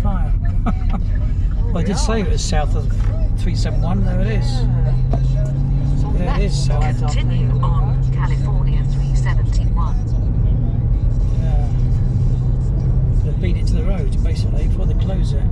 fire. Well, I did say it was south of 371. There it is. There it is. South. Continue on California 371. Yeah. They beat it to the road basically before they close it.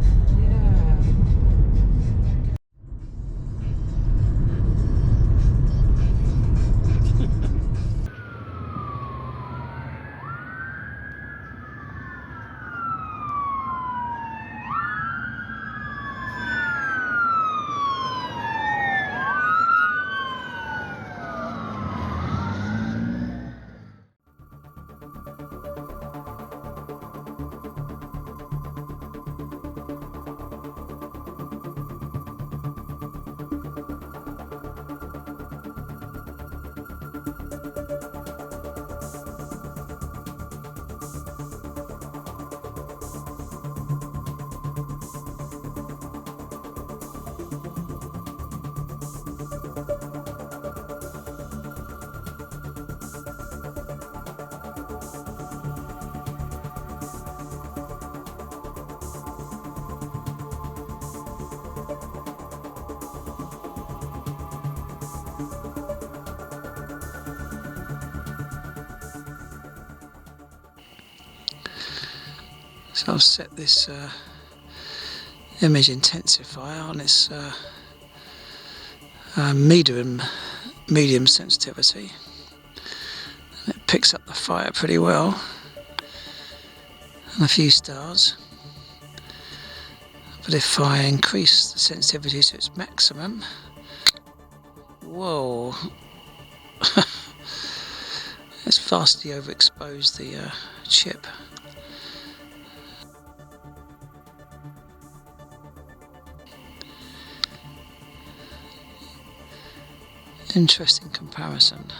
So I've set this image intensifier on its medium sensitivity, and it picks up the fire pretty well, and a few stars. But if I increase the sensitivity to its maximum, whoa, it's vastly overexposed the chip. Interesting comparison.